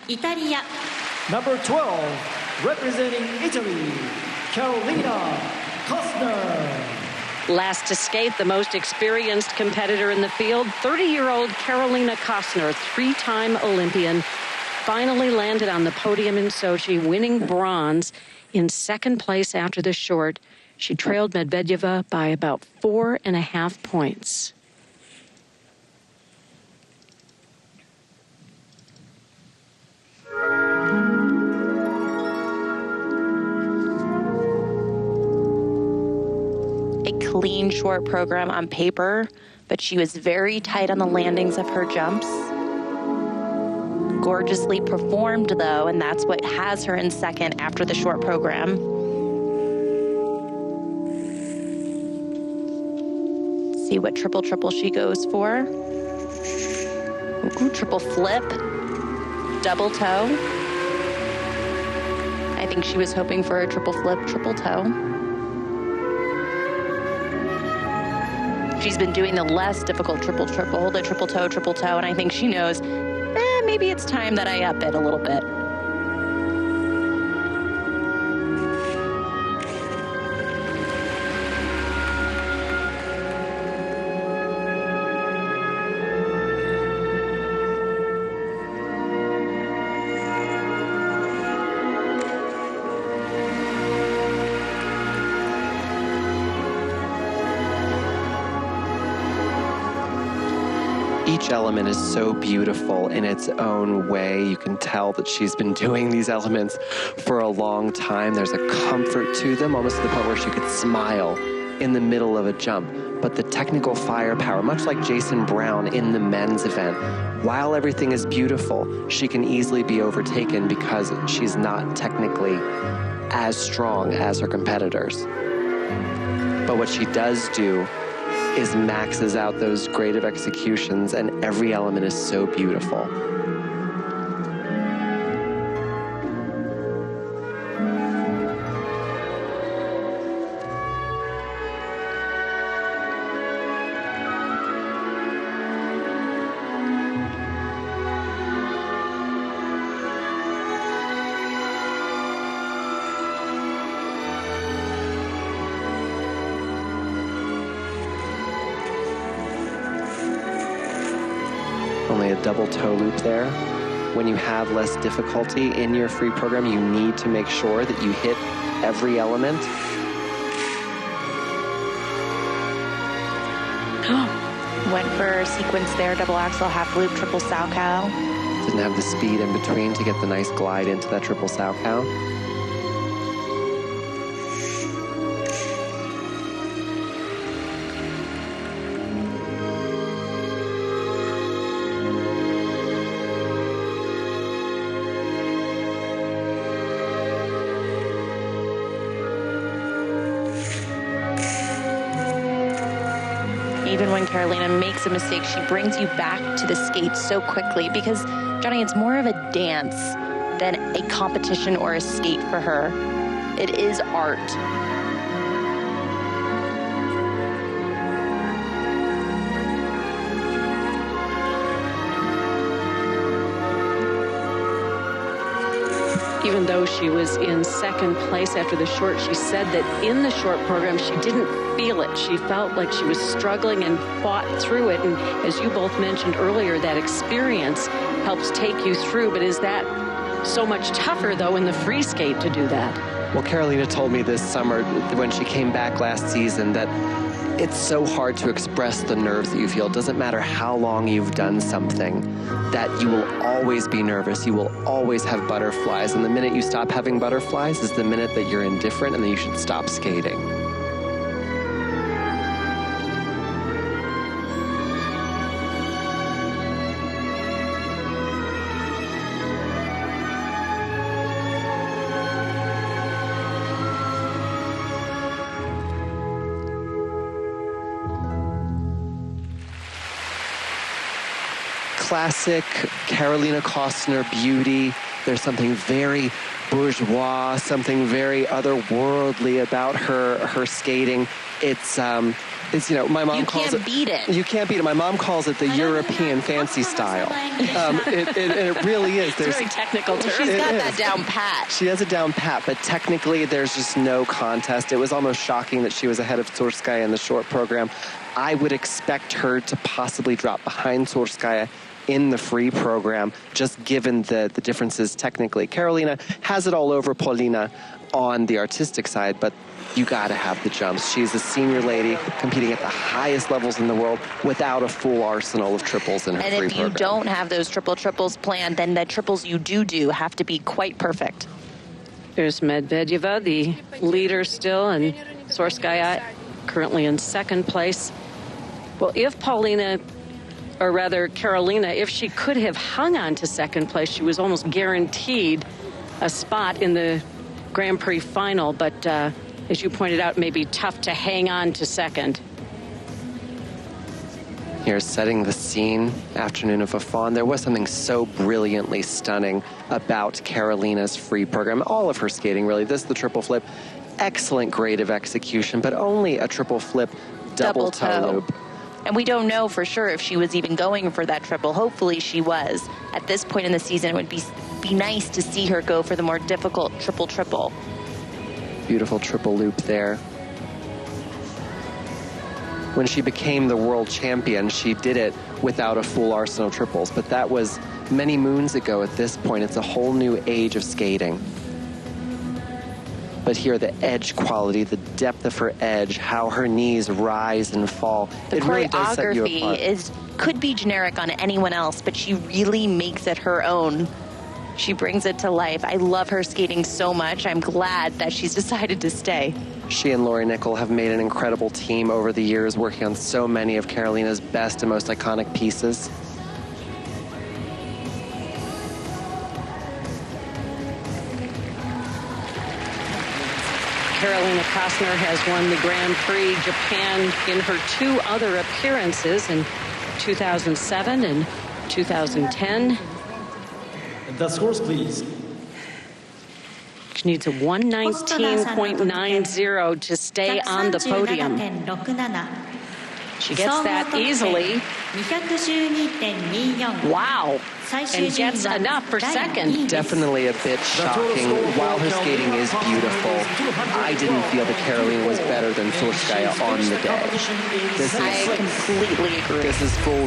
Italia. Number 12, representing Italy, Carolina Kostner. Last to skate, the most experienced competitor in the field, 30-year-old Carolina Kostner, three-time Olympian, finally landed on the podium in Sochi, winning bronze in second place after the short. She trailed Medvedeva by about 4.5 points. A clean short program on paper, but she was very tight on the landings of her jumps. Gorgeously performed, though, and that's what has her in second after the short program. See what triple she goes for. Ooh, triple flip, double toe. I think she was hoping for a triple flip, triple toe. She's been doing the less difficult triple, the triple toe, and I think she knows, maybe it's time that I up it a little bit. Each element is so beautiful in its own way. You can tell that she's been doing these elements for a long time. There's a comfort to them, almost to the point where she could smile in the middle of a jump. But the technical firepower, much like Jason Brown in the men's event, while everything is beautiful, she can easily be overtaken because she's not technically as strong as her competitors. But what she does do is maxes out those grade of executions, and every element is so beautiful. Only a double toe loop there. When you have less difficulty in your free program, you need to make sure that you hit every element. Went for a sequence there, double axel, half loop, triple sow cow. Didn't have the speed in between to get the nice glide into that triple sow cow. Even when Carolina makes a mistake, she brings you back to the skate so quickly because, Johnny, it's more of a dance than a competition or a skate for her. It is art. Even though she was in second place after the short, she said that in the short program, she didn't feel it. She felt like she was struggling and fought through it. And as you both mentioned earlier, that experience helps take you through. But is that so much tougher, though, in the free skate to do that? Well, Carolina told me this summer when she came back last season that it's so hard to express the nerves that you feel. It doesn't matter how long you've done something, that you will always be nervous. You will always have butterflies. And the minute you stop having butterflies is the minute that you're indifferent and then you should stop skating. Classic Carolina Kostner beauty. There's something very bourgeois, something very otherworldly about her skating. It's It's, my mom calls it... You can't beat it. You can't beat it. My mom calls it the European fancy style. It really is. It's very technical term. She's got that down pat. She has it down pat, but technically there's just no contest. It was almost shocking that she was ahead of Surskaya in the short program. I would expect her to possibly drop behind Surskaya in the free program, just given the differences technically. Karolina has it all over Paulina on the artistic side, but you got to have the jumps. She's a senior lady competing at the highest levels in the world without a full arsenal of triples in her free program. And if you don't have those triples planned, then the triples you do have to be quite perfect. There's Medvedeva, the leader still, and Surskaya currently in second place. Well, if Karolina, if she could have hung on to second place, she was almost guaranteed a spot in the Grand Prix final, but as you pointed out, it may be tough to hang on to second. Here's setting the scene, afternoon of a fawn. There was something so brilliantly stunning about Karolina's free program. All of her skating, really. This is the triple flip. Excellent grade of execution, but only a triple flip double toe loop. And we don't know for sure if she was even going for that triple. Hopefully she was. At this point in the season, it would be nice to see her go for the more difficult triple. Beautiful triple loop there. When she became the world champion, she did it without a full arsenal of triples, but that was many moons ago at this point. It's a whole new age of skating. But here, the edge quality, the depth of her edge, how her knees rise and fall. The choreography could be generic on anyone else, but she really makes it her own. She brings it to life. I love her skating so much. I'm glad that she's decided to stay. She and Lori Nickel have made an incredible team over the years, working on so many of Karolina's best and most iconic pieces. Karolina Kostner has won the Grand Prix Japan in her two other appearances in 2007 and 2010. The scores, please. She needs a 119.90 to stay on the podium. She gets that easily. Wow. And gets enough for second. Definitely a bit shocking. While her skating is beautiful, I didn't feel that Karolina was better than Surskaya on the day. I completely agree. This is full